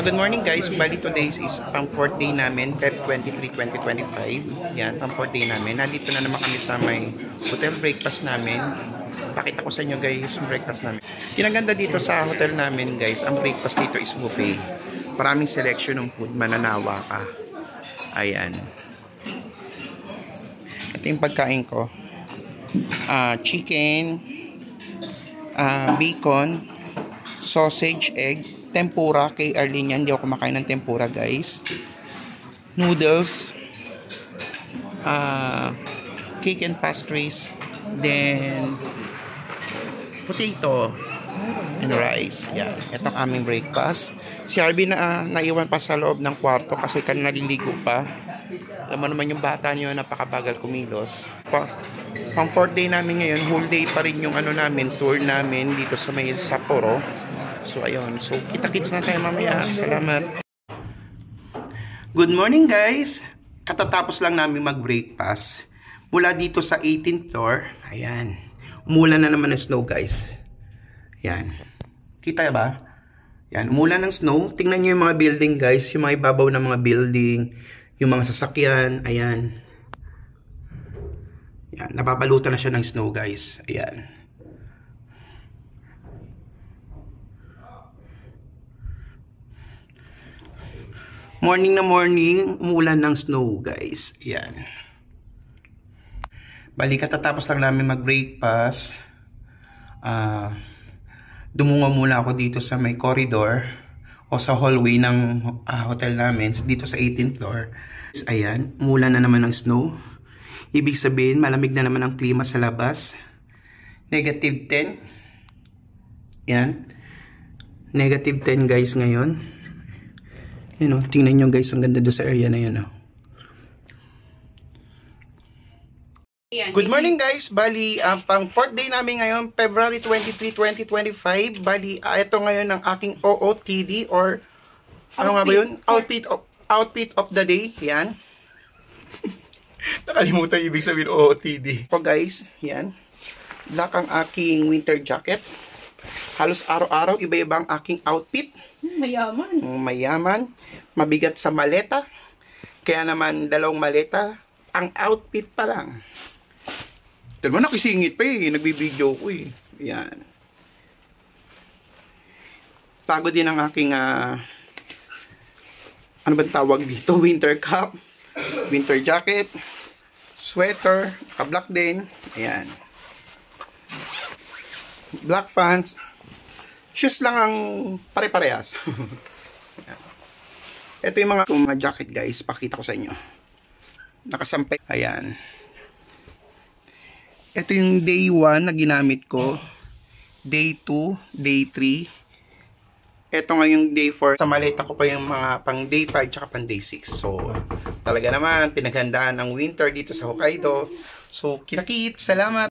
Good morning guys, bali today is pang 4th day namin, Feb 23, 2025. Yan, pang 4th day namin. Nandito na naman kami sa may hotel breakfast namin. Pakita ko sa inyo guys yung breakfast namin. Kinaganda dito sa hotel namin guys, ang breakfast dito is buffet. Maraming selection ng food, mananawa ka. Ayan. Ito yung pagkain ko. Chicken, bacon, sausage, egg, tempura. Kay Arlene yan, hindi ako kumakain ng tempura guys. Noodles, cake and pastries, then potato and rice. Yan, ito ang aming breakfast. Si Arby naiwan pa sa loob ng kwarto kasi kanina naliligo pa. Alam mo naman yung bata niyo, napakabagal kumilos. Pang 4th day namin ngayon, whole day pa rin yung namin, tour namin dito sa may Sapporo. So ayun, so kita-kits na tayo mamaya. Salamat. Good morning guys. Katatapos lang namin mag-breakfast. Mula dito sa 18th floor, ayan. Umulan na naman ng snow guys. Ayan. Kita ba? Ayan, umulan ng snow. Tingnan nyo yung mga building guys, yung mga ibabaw ng mga building, yung mga sasakyan, ayan. Ayan, napapalutan na siya ng snow guys. Ayan. Morning na morning, umulan ng snow guys. Ayan. Bali, katatapos lang namin mag-breakfast. Dumungo muna ako dito sa may corridor o sa hallway ng hotel namin dito sa 18th floor. Ayan, umulan na naman ng snow. Ibig sabihin, malamig na naman ang klima sa labas. Negative 10. Ayan. Negative 10 guys ngayon. Yun o, tingnan nyo guys, ang ganda doon sa area na yun o. Good morning guys, bali pang 4th day namin ngayon, February 23, 2025. Bali, ito ngayon ang aking OOTD or ano nga ba yun? Outfit of the day, yan. Nakalimutan ibig sabihin OOTD. So guys, yan. Black ang aking winter jacket. Halos araw-araw, iba-iba ang aking outfit. Mayaman. Mayaman. Mabigat sa maleta. Kaya naman, 2 maleta. Ang outfit pa lang. Ito naman, nakisingit pa eh. Nagbibideo ko eh. Yan. Pagod din ang aking, ano ba tawag dito? Winter cap. Winter jacket. Sweater. Naka-black din. Ayan. Black pants. Shoes lang ang pare-parehas. Ito yung mga jacket guys. Pakita ko sa inyo. Nakasampay. Ayan. Ito yung day 1 na ginamit ko. Day 2. Day 3. Ito nga yung day 4. Sa maleta ko pa yung mga pang day 5 tsaka pang day 6. So, talaga naman pinaghandaan ang winter dito sa Hokkaido. So, kinakit. Salamat.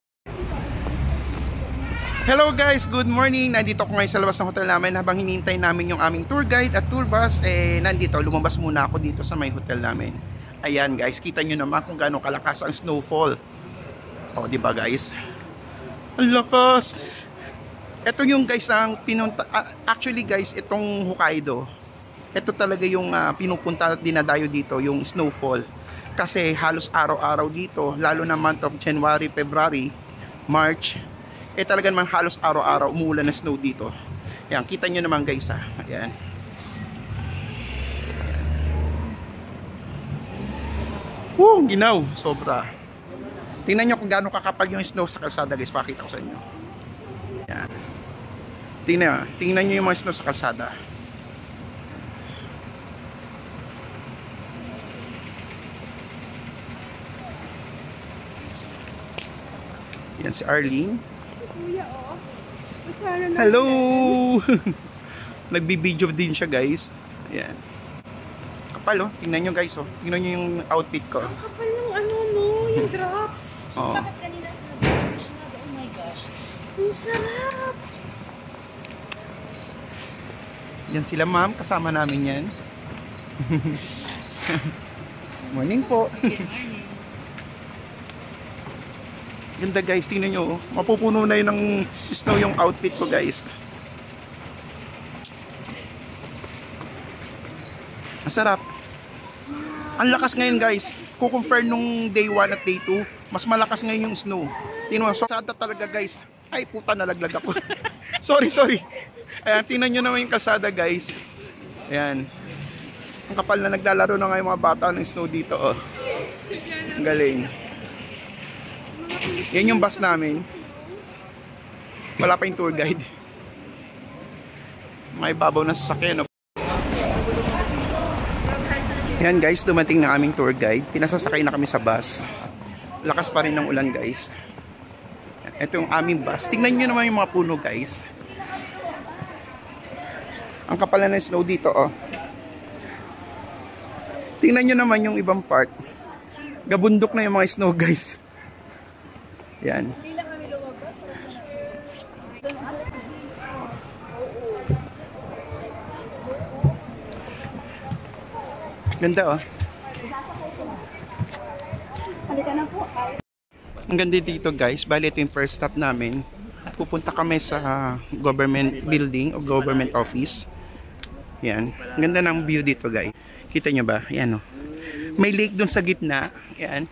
Hello guys, good morning. Nandito ko ngayon sa labas ng hotel namin habang hinihintay namin yung aming tour guide at tour bus. Nandito, lumabas muna ako dito sa may hotel namin. Ayan guys, kita nyo naman kung gaano kalakas ang snowfall. O, diba guys? Ang lakas! Ito yung guys ang pinunta. Actually guys, itong Hokkaido, ito talaga yung pinupunta at dinadayo dito, yung snowfall. Kasi halos araw-araw dito, lalo na month of January, February, March, talaga naman halos araw-araw umuulan na snow dito. Ayan, kita nyo naman guys ha. Ayan. Ginaw. Sobra. Tingnan nyo kung gaano kakapal yung snow sa kalsada guys. Pakita ko sa inyo. Ayan. Tingnan nyo yung mga snow sa kalsada. Yan si Arlene. Kuya, oh. Hello! Nagbibideo din siya guys. Ayan. Kapal oh. Tingnan nyo guys oh. Tingnan nyo yung outfit ko. Ang kapal ng yung drops. Oh. Bakit kanina sinabi? Oh my gosh. Ang sarap! Yan sila ma'am. Kasama namin yan. Morning po. Ganda guys, tingnan nyo. Mapupuno na yun ng snow yung outfit ko guys. Masarap. Ang lakas ngayon guys. Kukumpare nung day 1 at day 2, mas malakas ngayon yung snow. Tingnan mo, kalsada talaga guys. Ay puta, nalaglag ako. sorry. Ayan, tingnan nyo naman yung kalsada guys. Ayan. Ang kapal na naglalaro na ngayon mga bata ng snow dito. Oh. Ang galing. Yan yung bus namin. Wala pa yung tour guide. May babaw na sasakyan. Yan guys, dumating na aming tour guide. Pinasasakay na kami sa bus. Lakas pa rin ng ulan guys. Ito yung aming bus. Tingnan nyo naman yung mga puno guys. Ang kapal na ng snow dito oh. Tingnan nyo naman yung ibang part. Gabundok na yung mga snow guys. Yan. Ganda oh. Halika na po. Ang ganda dito guys. Bali ito yung first stop namin. Pupunta kami sa government building o government office. Yan. Ang ganda ng view dito guys. Kita nyo ba? Yan oh. May lake dun sa gitna. Yan.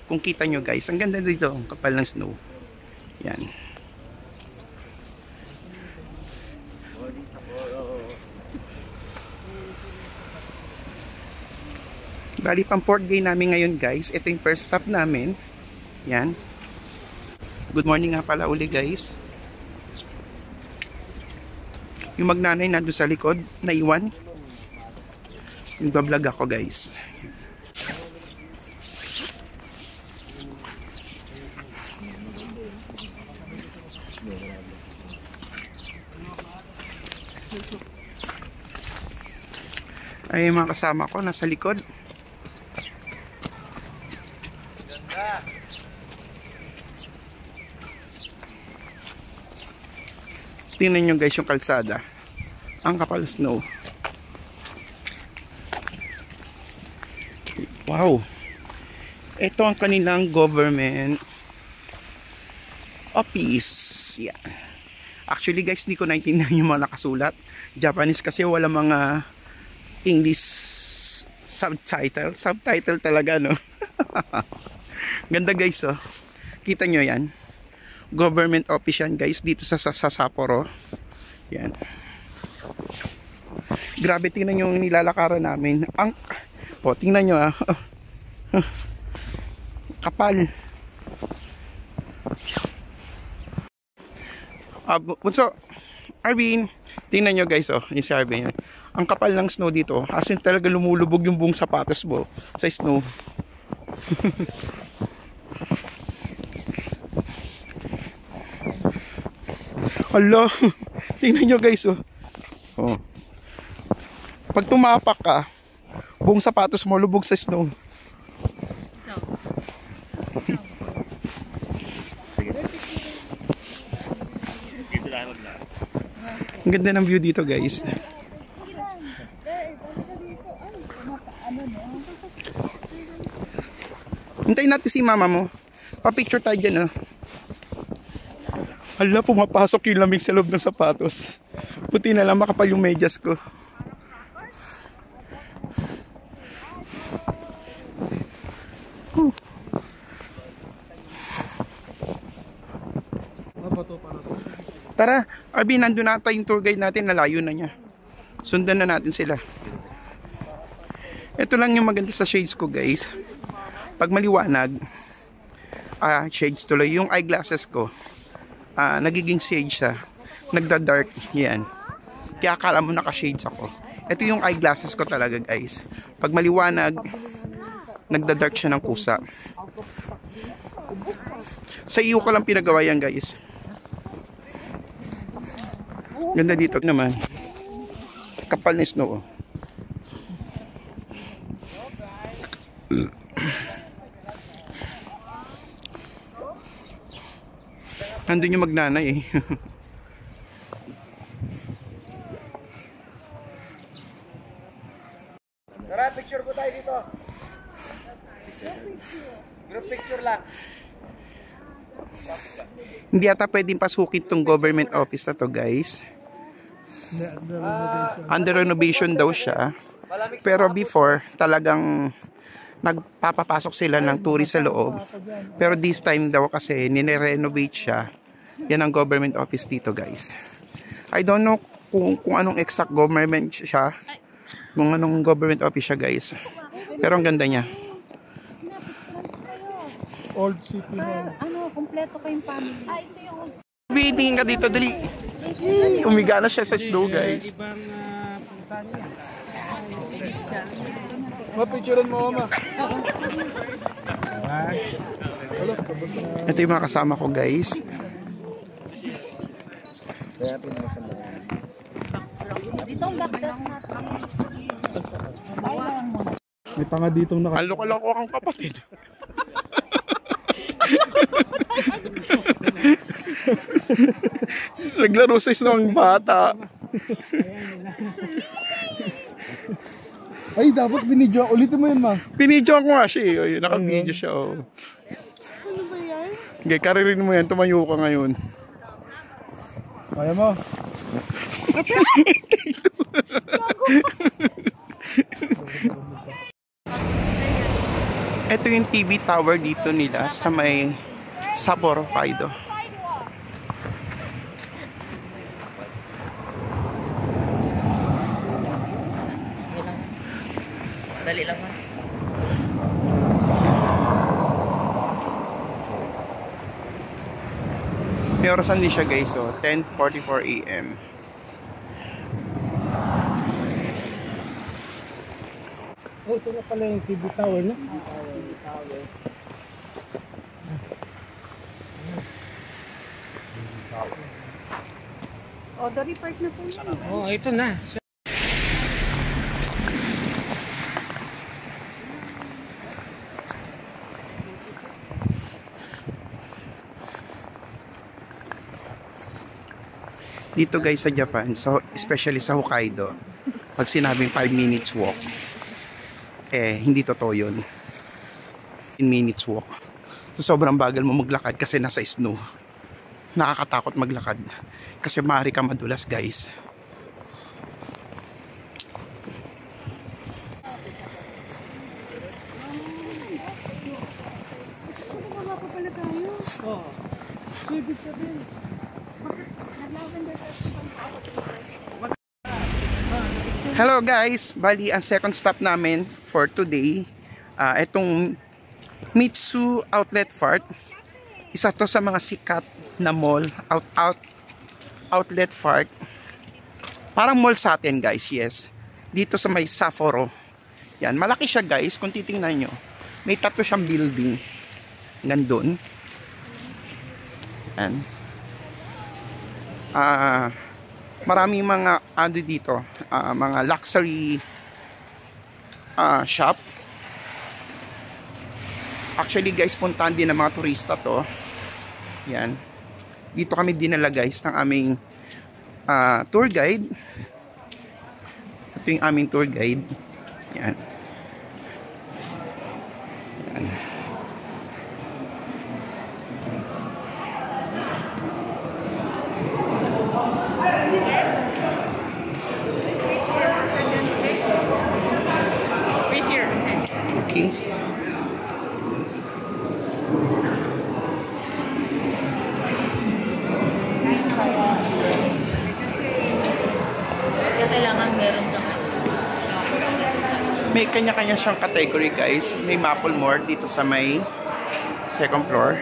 Kung kita nyo guys. Ang ganda dito. Ang kapal ng snow. Yan. Bali pang port gate namin ngayon guys. Ito yung first stop namin. Yan. Good morning nga pala uli guys. Yung magnanay na doon sa likod, naiwan. Yung bablog ako guys. Ay mga kasama ko nasa likod. Tingnan nyo guys yung kalsada. Ang kapal snow. Wow. Ito ang kanilang government office. Yeah. Actually guys, di ko naintindihan yung mga nakasulat. Japanese kasi wala mga English subtitle. Subtitle talaga no. Ganda guys oh. Kita nyo yan. Government office yan guys dito sa Sapporo. Yan. Grabe, tingnan nyo yung nilalakaran namin. Ang tingnan nyo ah. Kapal. Bunso, Arvin, tingnan nyo guys oh, yung si Arvin. Ang kapal ng snow dito. As in talaga lumulubog yung buong sapatos mo sa snow. Hala, tingnan nyo guys oh. Oh. Pag tumapak ka, buong sapatos mo lubog sa snow. Ang ganda ng view dito guys. Hintayin natin si mama mo. Pa-picture tayo dyan oh. Hala, pumapasok yung lamig sa loob ng sapatos. Puti na lang, makapal yung medyas ko. Tara, Arvin, nandun na yung tour guide natin, nalayo na niya. Sundan na natin sila. Ito lang yung maganda sa shades ko guys. Pag maliwanag, shades tuloy, yung eyeglasses ko. Nagiging shades siya, nagda-dark yan, kaya akala mo naka-shades ako. Ito yung eyeglasses ko talaga guys. Pag maliwanag, nagda-dark siya ng kusa. Sa iyo ko lang pinagawa yan guys. Ganda dito naman, kapal na snow. Nandun yung magnanay eh. Tara, picture po tayo dito. Group picture lang. Hindi ata pwedeng pasukin tong government office na to guys. Under renovation daw siya. Pero before, talagang nagpapapasok sila ng tourist sa loob. Pero this time daw kasi nire-renovate siya. Yan ang government office dito, guys. I don't know kung anong exact government siya. Kung anong government office siya, guys. Pero ang ganda niya. Old City Hall. Kompleto kayong family. Ito yung old. Tingin ka dito, dali. Umiga na siya sa snow, guys. Mapicturean mo, ma. Ito yung mga kasama ko, guys. Dito ang backdrop natin. May tanga ditong naka... Ang loko-loko kang kapatid. Naglaro sa isang bata. Ay, dapat binidyo. Ulitin mo yun, ma. Pinidyo ko nga siya eh. Ayun, naka-video siya. Oh. Ano ba yan? Okay, karirin mo yan. Tumayo ka ngayon. Kaya mo. Ito yung TV tower dito nila sa may Sapporo, Hokkaido. Dali lang man. May orasan din siya, guys. So, 10:44 AM. Oh, ito na pala yung TV tower, no? Dory Park na po yun. Oh, ito na. Dito, guys, sa Japan, so, especially sa Hokkaido, pag sinabing 5 minutes walk, hindi totoo yun. 10 minutes walk. So, sobrang bagal mo maglakad kasi nasa snow. Nakakatakot maglakad kasi maaari ka madulas, guys. Wala pa pala tayo. Oh. Ibig sabihin. Hello, guys, bali ang second stop namin for today, itong Mitsu Outlet Park. Isa to sa mga sikat na mall, outlet park. Parang mall sa atin, guys, yes. Dito sa may Sapporo. Yan, malaki siya, guys, kung titingnan nyo. May tatlo siyang building. Nandun. Yan. Maraming mga dito, mga luxury shop. Actually, guys, puntahan din ng mga turista to. Yan. Dito kami dinala, guys, ng aming tour guide. Ito yung aming tour guide. Yan. Yan. Okay. Kailangan meron kang May kanya-kanya siyang category, guys. May Maple Mart dito sa may second floor.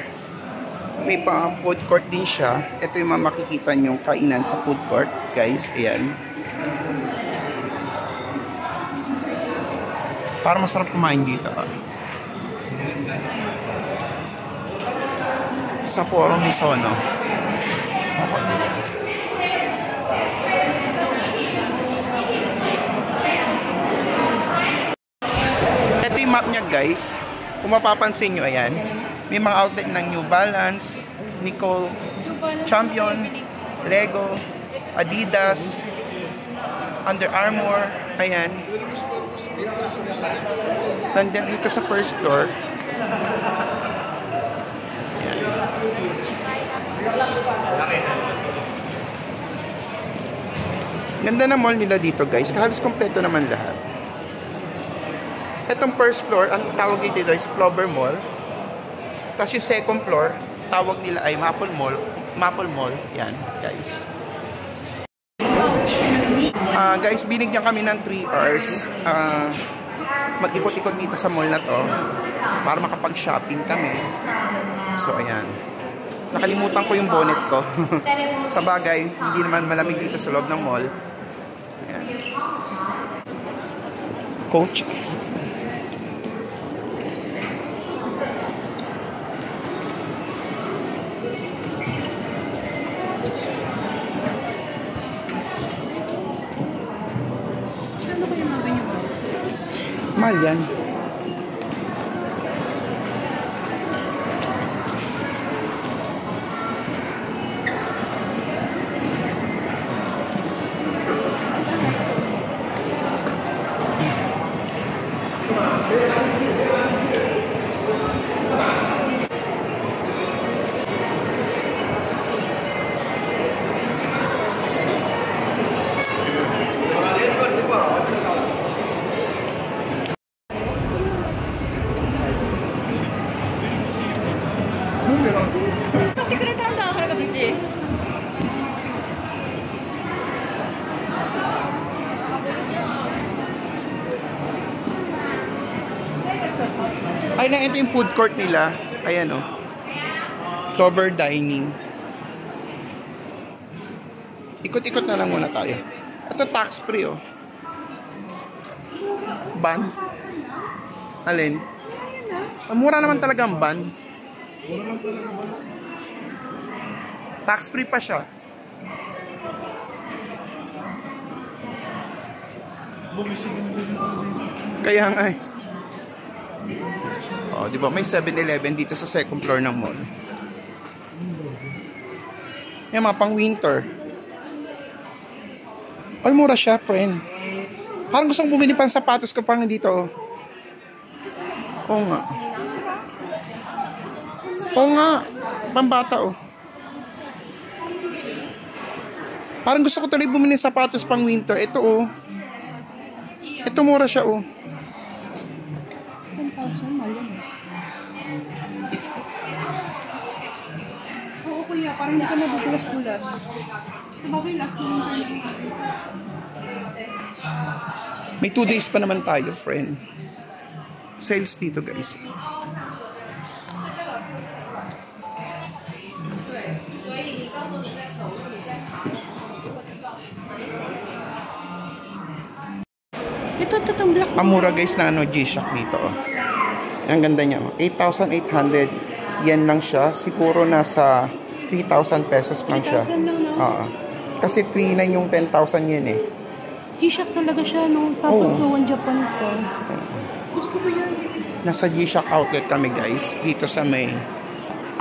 May pa food court din siya. Ito yung mga makikita nyong kainan sa food court, guys. Ayan. Para masarap kumain dito. Sapporo Misono. Ito yung map niya, guys. Kung mapapansin nyo, ayan. May mga outlet ng New Balance, Nicole, Champion, Lego, Adidas, Under Armour, ayan. Nandiyan dito sa first floor. Ganda na mall nila dito guys. Halos kompleto naman lahat. Itong first floor, ang tawag dito is Clover Mall. Tapos yung second floor, tawag nila ay Maple Mall. Maple Mall. Yan, guys. Guys, binigyan kami ng 3 hours. Mag-ikot-ikot dito sa mall na to para makapag-shopping kami. So, ayan. Nakalimutan ko yung bonnet ko. Sa bagay, hindi naman malamig dito sa loob ng mall. Ayan. Coach. Mahal yan. Ay na, ito yung food court nila. Ayan o. Clover Dining. Ikot-ikot na lang muna tayo. Ito tax free o. Ban. Alin? Mura naman talaga ang ban. Tax free pa siya. Kaya nga eh. Oh, di ba may 7-Eleven dito sa second floor ng mall. Yan mga pang winter. Ay, mura siya, friend. Parang gusto kong bumili pang sapatos ko pang dito. Oo nga. Oo nga. Pambata oh. Parang gusto ko tuloy bumili ng sapatos pang winter. Ito oh. Ito mura siya oh. 10,000, mahal yan. Oo kuya, parang hindi ka madudulas-dulas. Sabagay last naman. May 2 days pa naman tayo, friend. Sales dito, guys. Ito itong black. Ang mura, guys, na ano, G-Shock dito, oh. Ang ganda niya, 8,800 yen lang siya. Siguro nasa 3,000 pesos lang siya. 3,000 lang, no? Oo. Kasi 3,900 yung 10,000 yen eh. G-Shock talaga siya, no? Tapos Oo. gawan Japan pa. Gusto ko yan. Nasa G-Shock outlet kami, guys. Dito sa may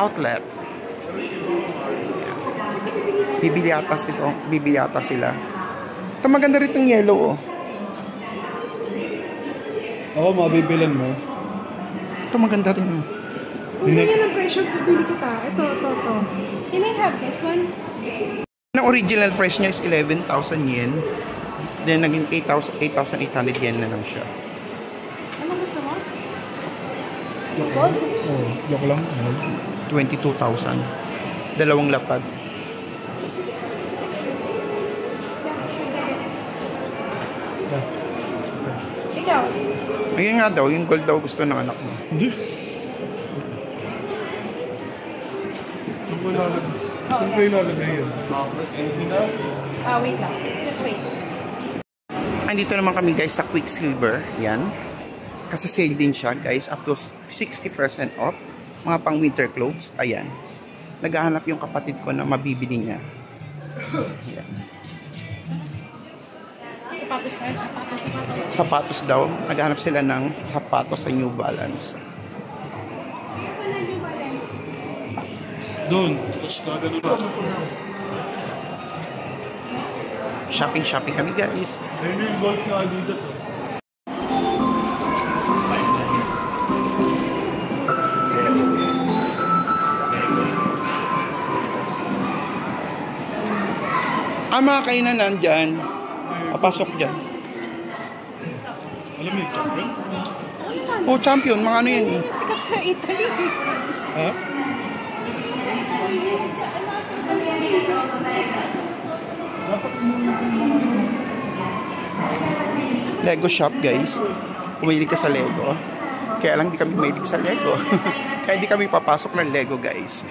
outlet. Bibili ata sila. Ito maganda rin itong yellow, oh. Oo, mabibilan mo. Ito maganda rin, oh. Kung ganyan ang pressure, bibili kita. Ito. Can I have this one? Ang original price niya is 11,000 yen. Then naging 8,800 yen na lang siya. Ano gusto mo? Gold? Oo, joke lang. 22,000. Dalawang lapad. Ikaw? Ayun nga daw, yung gold daw gusto ng anak mo. Hindi. Saan ko ilalagay yun? Wait lang. Just wait. Andito naman kami guys sa Quicksilver. Yan. Kasi sale din siya guys. Up to 60% off. Mga pang winter clothes. Ayan. Naghahanap yung kapatid ko na mabibili niya. Ayan. Sapatos tayo. Sapatos daw. Naghahanap sila ng sapatos sa New Balance. Doon. Tapos kagano na. Shopping kami guys. Ayun yung gold na Adidas. Ang mga kainan nandyan. Papasok dyan. Alam mo yung champion? Oh, champion. Mga ano yan eh. Sikat sa Italy. Ha? Lego shop, guys. Kumilig ka sa Lego. Kaya lang di kami mahilig sa Lego. Kaya di kami papasok ng Lego, guys.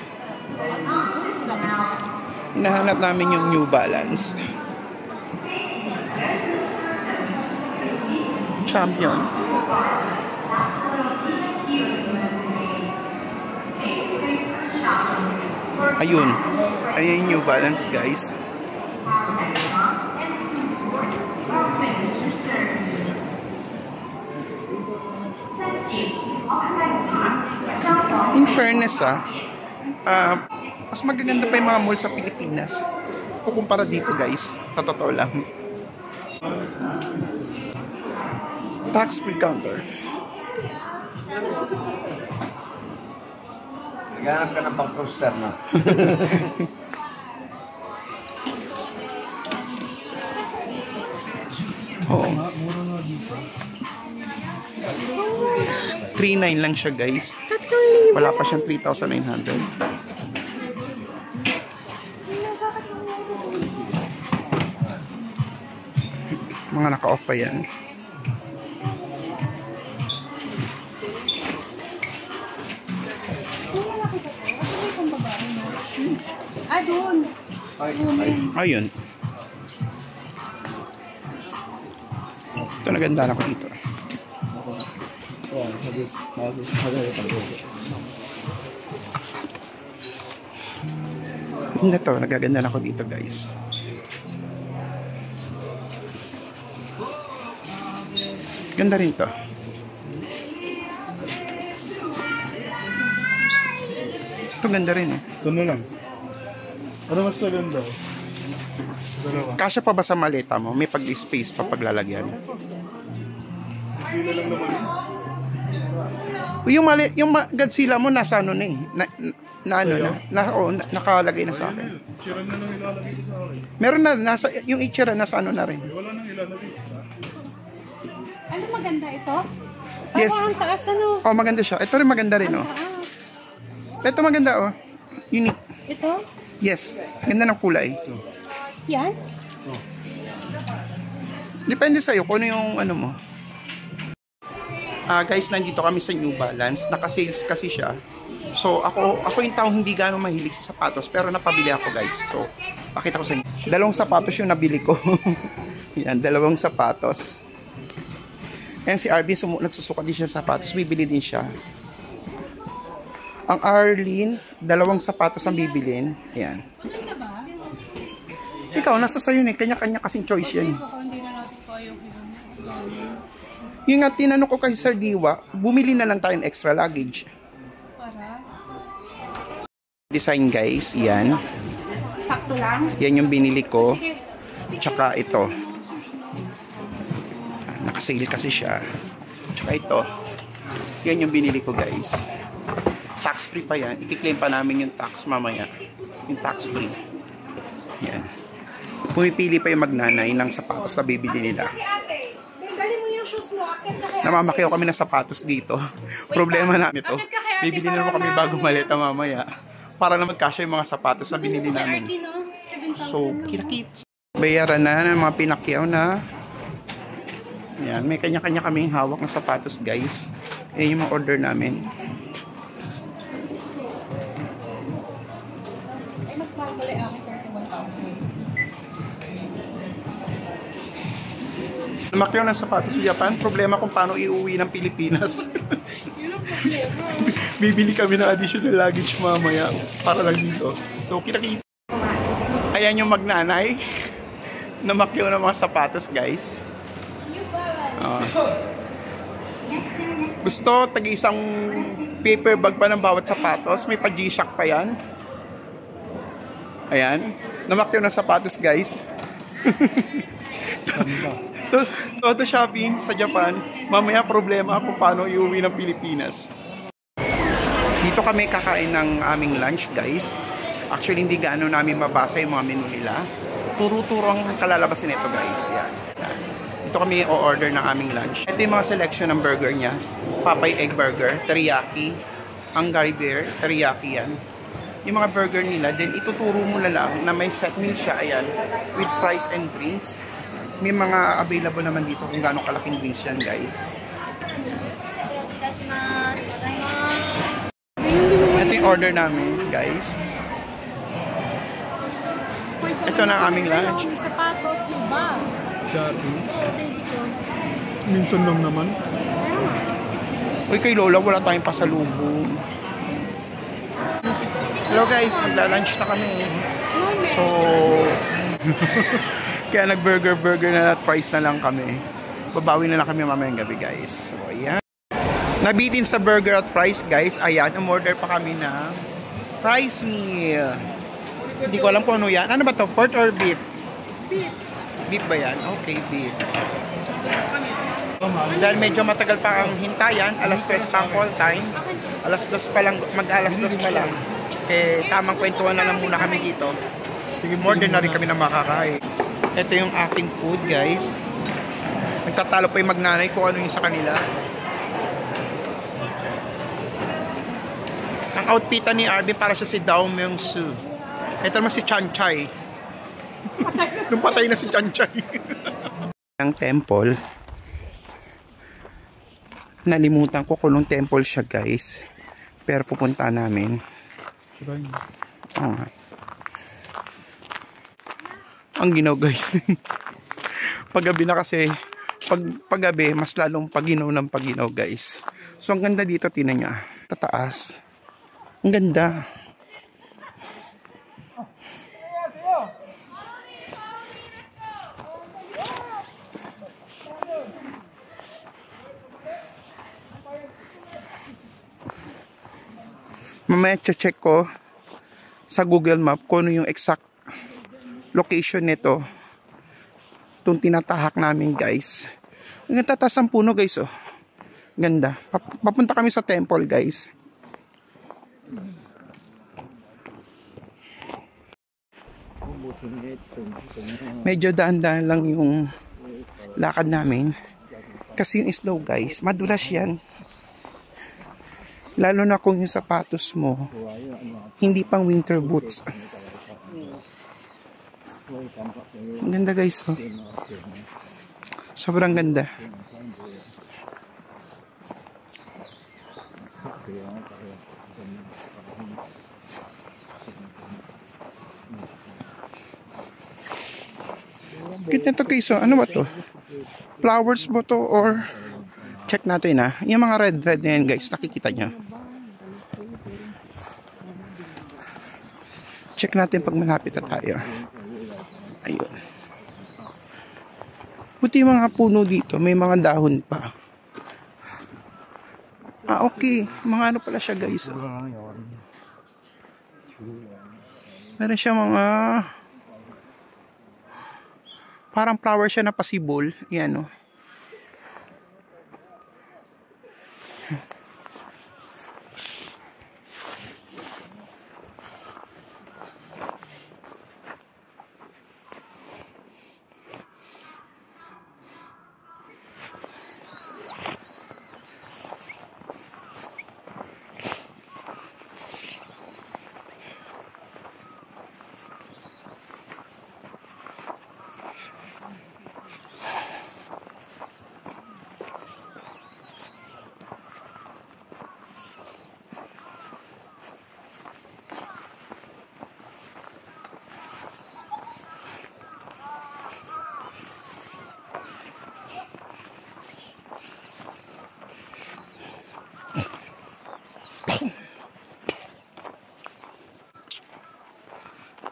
Hinahanap namin yung New Balance. Champion. Ayun. Ayun yung New Balance, guys. In fairness, mas magaganda pa yung mga mall sa Pilipinas kukumpara dito, guys. Sa totoo lang. Tax-free counter. Naghanap ka ng pang poster na. Oo. 3,900 lang siya, guys. Wala pa siyang 3,900. Mga naka-off pa yan. Ah, doon. Ayun. Ito, naganda ako dito. Hindi to, nagaganda ako dito, guys. Ganda rin to. Ito ganda rin eh. Ito na lang. Ano mas maganda? Dalawa. Kasya pa ba sa maleta mo? May pag-space pa paglalagyan. Sila lang naman yun. Yung Godzilla mo nasa ano na eh. Nakalagay na sa akin. Chiran na lang ilalagay ko sa akin. Meron na, yung Ichira nasa ano na rin. Wala nang ilalagay. Ano maganda ito? Yes. Ang taas ano? Oh, maganda siya. Ito rin maganda rin, oh. Taas. Ito maganda, oh. Unique. Ito? Yes. Ganda ng kulay. Yan? Depende sa'yo kung ano yung ano mo. Guys, nandito kami sa New Balance. Naka-sales kasi siya. So, ako yung taong hindi gano'ng mahilig sa sapatos. Pero napabili ako, guys. So, pakita ko sa inyo. 2 sapatos yung nabili ko. Yan, 2 sapatos. Ayan si Arby, nagsusuka din siya sa sapatos. Bibili din siya. Ang Arlene, 2 sapatos ang bibilin. Ayan. Ikaw, nasa sayo eh. Kanya-kanya kasing choice yan. Yung nga, tinanong ko kasi Sir Diwa, bumili na lang tayo ng extra luggage. Design, guys. Yan. Sakto lang? Yan yung binili ko. Tsaka ito. Nakasale kasi siya. Tsaka ito. Yan yung binili ko, guys. Tax free pa yan. I-claim pa namin yung tax mamaya. Yung tax free. Yan. Pumipili pa yung magnanay ng sapatos na bibili nila. Namamakyaw kami ng sapatos dito. Problema namin ito. Bibili na naman kami bagong maleta mamaya. Para na magkasya yung mga sapatos na binili namin. So, kinakits. Bayaran na ng mga pinakyaw na. Yan, may kanya-kanya kaming hawak na sapatos, guys. Yan yung mga order namin. Mas mahal pala yung aking 31,000. Namakyaw ng sapatos sa Japan. Problema kung paano iuwi ng Pilipinas. Bibili kami ng additional luggage mamaya para lang dito. So, kita-kita. Ayan yung magnanay. Namakyaw ng mga sapatos, guys. Gusto, tag-isang paper bag pa ng bawat sapatos. May pa-G-Shock pa yan. Ayan. Namakyaw ng sapatos, guys. Todo shopping sa Japan. Mamaya problema kung paano iuwi ng Pilipinas. Dito kami kakain ng aming lunch, guys. Actually, hindi gaano namin mabasa yung mga menu nila. Turo-turo ang kalalabasin nito guys. Yan. Ito kami o-order ng aming lunch. Ito yung mga selection ng burger niya. Popeye Egg Burger, teriyaki, Hungary Bear, teriyaki yan. Yung mga burger nila, then ituturo mo na lang na may set meal siya, ayan, with fries and drinks. May mga available naman dito kung gaano kalaking drinks yan guys. Ito yung order namin guys. Ito na ang aming lunch. May sapatos, may bag. Shopping. Minsan lang naman. Uy, kay Lola, wala tayong pasalubong. Hello guys, magla-lunch na kami. So, kaya nag-burger na at fries na lang kami. Babawi na lang kami mamayang gabi guys. So, ayan. Nabitin sa burger at fries guys. Ayan, umorder pa kami ng fries meal. Hindi ko alam kung ano yan. Ano ba to? Pork or beef? Beef. Beef ba yan? Okay, beef. Dahil medyo matagal pa ang hintayan, alas 3 pa ang call time. Alas 2 pa lang, mag-alas 2 pa lang. Eh, tamang kwentuhan na lang muna kami dito. More than na rin kami na makakain. Ito yung aking food, guys. Nagtatalo pa yung magnanay kung ano yung sa kanila. Ang outfitan ni Arby para siya si Dao Myung-soo. Ito naman si Chanchay. Nung patay na si Chanchay. Ang temple. Nalimutan ko kung anong temple siya guys. Pero pupunta namin. Ang ginaw guys. Paggabi na kasi. Paggabi mas lalong paginaw ng paginaw guys. So ang ganda dito, tinan niya. Tataas. Ang ganda. Mamaya check ko sa Google Map kung ano yung exact location nito. Itong tinatahak namin guys. Ang tatas ang puno guys oh. Ganda. Papunta kami sa temple guys. Medyo daan-daan lang yung lakad namin. Kasi yung slow guys, madulas yan. Lalo na kung yung sapatos mo, hindi pang winter boots. Ang ganda guys, oh. Sobrang ganda. Kita to guys, oh. Ano ba to? Flowers ba to or... Check natin ha. Yung mga red na yan guys, nakikita nyo. Check natin pag malapit na tayo. Ayun. Buti yung mga puno dito, may mga dahon pa. Ah, okay. Mga ano pala siya guys. Oh. Meron siya mga... Parang flower siya na pasibol. Yan oh.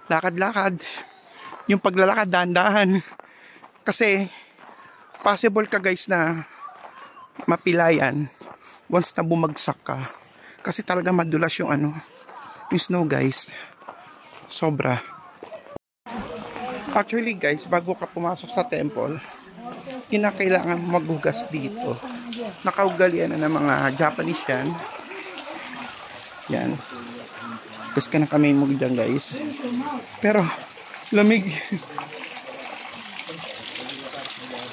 Lakad-lakad. Yung paglalakad, dahan-dahan. Kasi, possible ka guys na mapilayan once na bumagsak ka. Kasi talaga madulas yung ano, yung snow guys. Sobra. Actually guys, bago ka pumasok sa temple, kinakailangan maghugas dito. Nakaugalian na ng mga Japanese yan. Yan. Tapos ka na kami mo dyan guys. Pero lamig.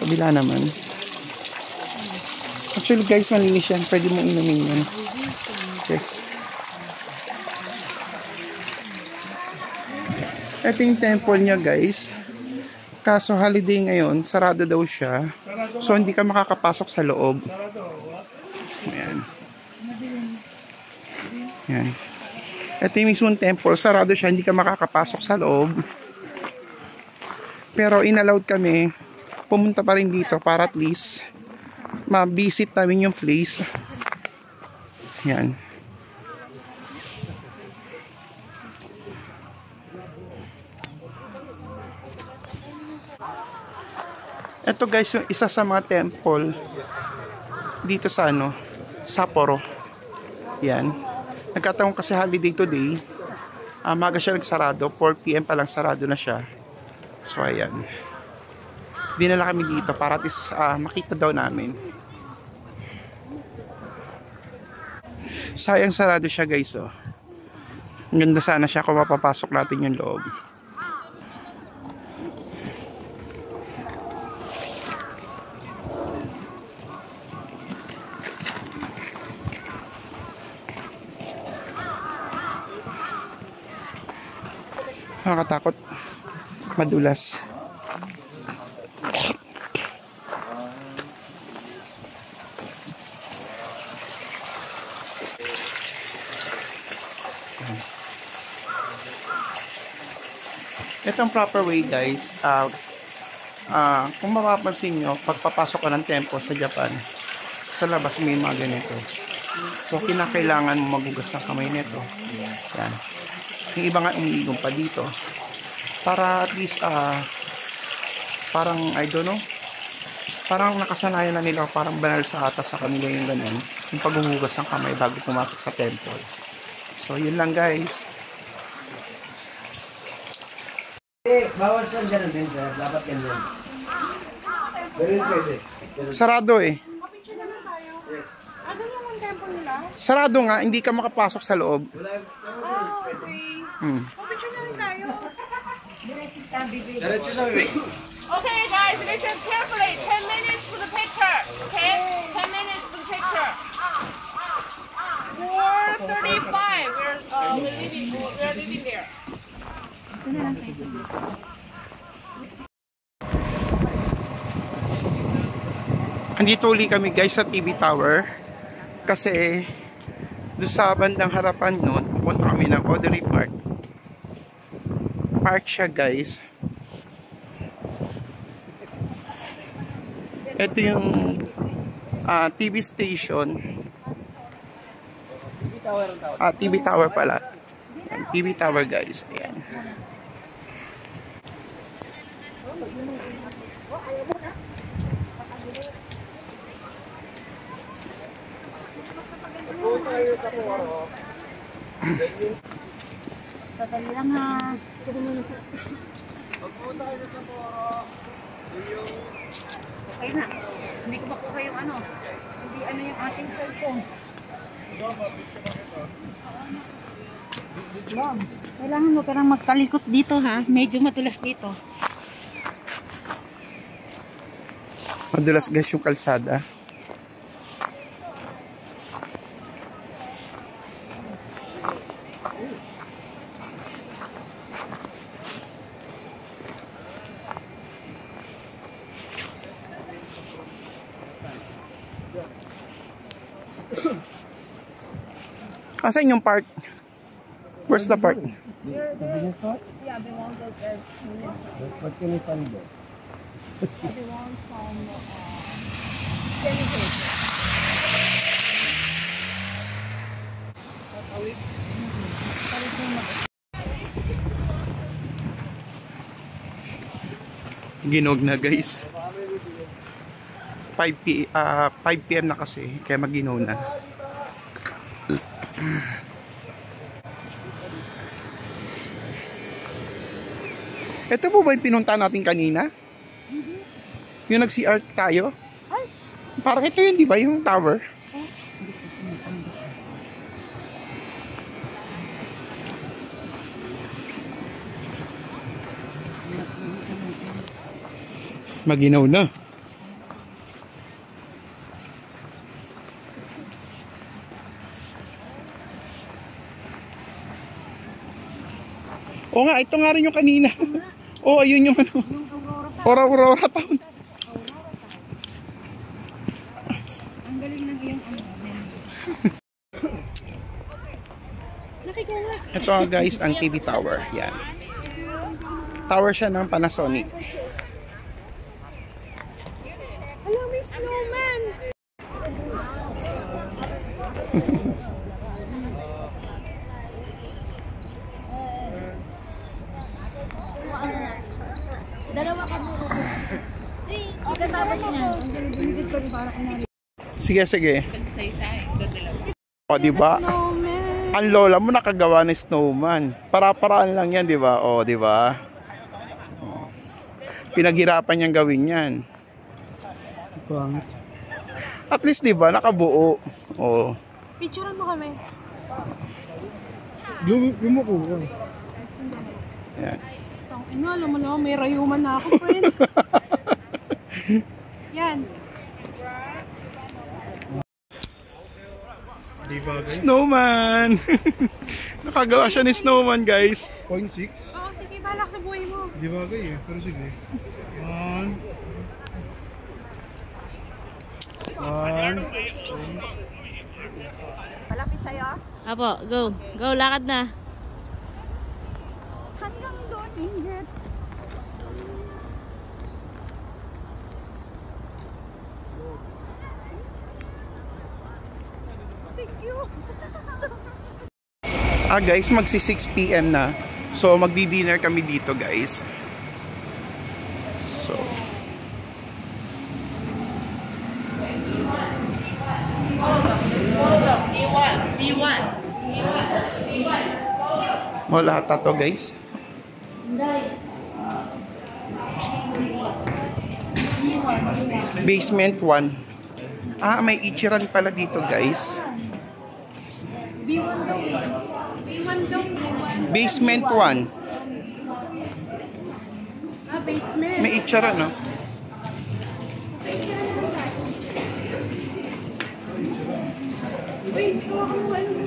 Kabila naman. Actually guys, malinis yan. Pwede mong inumin yan. Yes. Ito yung temple niya guys. Kaso holiday ngayon, sarado daw siya. So hindi ka makakapasok sa loob. Ayan. Ayan. Ito yung mismong temple, sarado siya, hindi ka makakapasok sa loob. Pero inallowed kami, pumunta pa rin dito para at least ma-visit namin yung place. Ayan. Ito guys, yung isa sa mga temple dito sa Sapporo. Yan. Nagkataon kasi holiday today. Maga siya nagsarado. 4 PM pa lang sarado na siya. So ayan. Dinala kami dito para at least makita daw namin. Sayang sarado siya guys. Oh. Ganda sana siya kung mapapasok natin yung loob. Nakakatakot. Madulas. Itong proper way guys. Kung mapapansin nyo, pagpapasok ka ng temple sa Japan, sa labas may mga ganito. So kinakailangan mo magugas ng kamay nito. Yan. Yung iba nga umiigong pa dito para at least parang I don't know, parang nakasanayan na nila, parang banal sa atas sa kanila yung ganun, yung paghuhugas ng kamay bago pumasok sa temple. So yun lang guys. Bawal siyang ganun din sir, dapat ganyan. Ganun pwede. Sarado eh. Mapicture naman tayo. Yes. Ano yung ang tempo nila? Sarado nga, hindi ka makapasok sa loob. Okay. Mapicture naman tayo. Diretso sa bibig. Okay, guys, listen carefully. 10 minutes for the picture. Okay? 10 minutes for the picture. 4:35. We're leaving there. Andito uli kami guys sa TV Tower kasi doon sa bandang harapan nun pupunta kami ng Odery Park. Park siya guys. Ito yung TV station. TV Tower pala. TV Tower guys. Ayan. Sadali lang ha. Okay na. Hindi ko makuha yung hindi yung ating cellphone. Ma'am, kailangan mo ka nang magtalikot dito ha. Medyo matulas dito. Madulas guys yung kalsada. Asan yung park? Where's the park? Yeah, they want to get What can you find there? they want some jellyfish. Ginog na guys. 5 PM na kasi kaya maginaw na. Ito po ba yung pinunta natin kanina? Yung nag-CR tayo? Parang ito yun, di ba? Yung tower. Maginaw na. Oo nga, ito nga rin yung kanina. Oo, ayun yung ano. Aurora Town. Ang galing ng iyong ano. Nakikaw nga. Ito guys, ang TV tower. Yan. Tower siya ng Panasonic. Hello, may snowman. Dalawa ka mo. Pagkatapos niya. Sige, sige. O, di ba? Ang lola mo nakagawa ng snowman. Para-paraan lang yan, di ba? O, di ba? O. Pinaghirapan niyang gawin yan. Pangit. At least, di ba? Nakabuo. O. Picturean mo kami. Yumuko ka. Yan. Ano, alam mo na, may rayuman na ako, friend. Yan. Di ba, guys? Snowman! Nakagawa siya ni snowman, guys. 0.6. Oo, sige, balak sa buhay mo. Di ba, guys? Pero sige. 1. 1. Malapit sa'yo? Apo, go. Go, lakad na. Hanggang doon, ingat. Thank you. Guys, magsi 6 PM na. So, magdi-dinner kami dito, guys. So, mo lahat na to, guys. Basement 1. May Ichiran pala dito, guys. B1 daw. B1 daw. Basement 1. Basement. May Ichiran, no? Wait, gawa ka mo ano.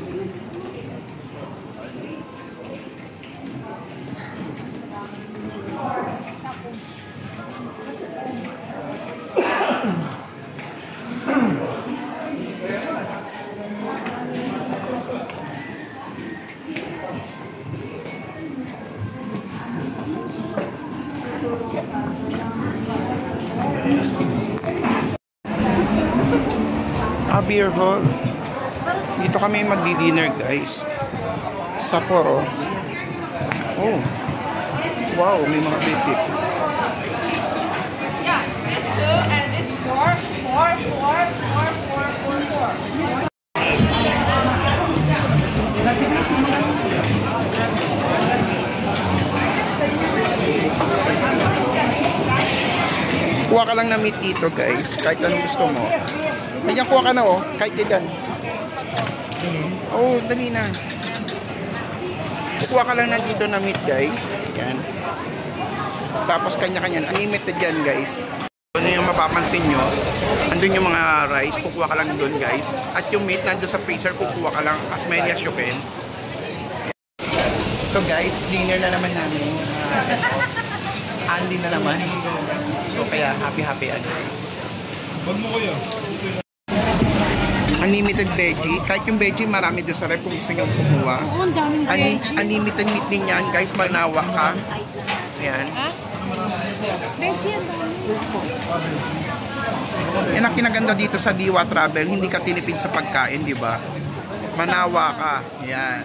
Beer hall. Dito kami magdi-dinner, guys. Sa Poro. Oh. Wow, may mga bibig. Yeah, this 2 and this 4. Kuha ka lang na meat dito, guys. Kahit anong gusto mo. Ayan, kuha ka na, oh. Kahit yan. Oh, dali na. Kuha ka lang na dito na meat, guys. Yan. Tapos kanya-kanya. Unlimited yan, guys. Ano yung mapapansin nyo? Andun yung mga rice. Kukuha ka lang dun, guys. At yung meat nandun sa freezer, kukuha ka lang as many as you can. So, guys, dinner na naman namin. Andy na naman. So, kaya happy-happy ano. Wag mo kuya. Unlimited veggie. Kahit yung veggie, marami doon sa rep kung gusto nyo kumuha. Oo, ang daming Unlimited meat din yan, guys. Manawa ka. Ayan. veggie ang dami. Yan ang kinaganda dito sa Diwa Travel. Hindi ka tinipid sa pagkain, di ba? Manawa ka. Ayan.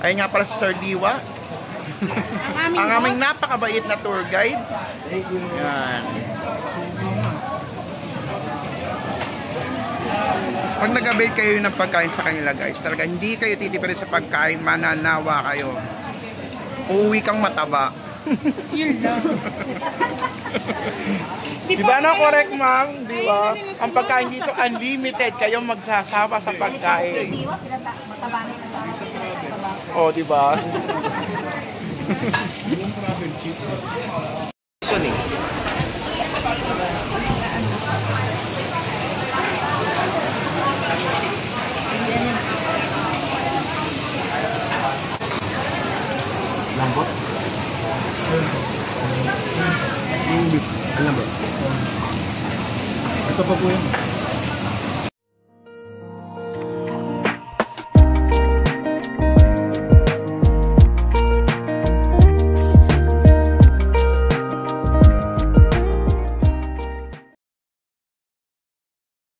Ay nga pala si Sir Diwa. Ang aming napakabait na tour guide. Yan. Pag nag-avail kayo ng pagkain sa kanila, guys, talaga hindi kayo titipirin sa pagkain, mananawa kayo. Uuwi kang mataba. Yun lang. Di ba na correct, ma'am? Di ba? Ang pagkain dito unlimited, kayo magsasawa sa pagkain. Oh, di ba? Sorry. Malambot? Hindi. Malambot. Ito pa po yun.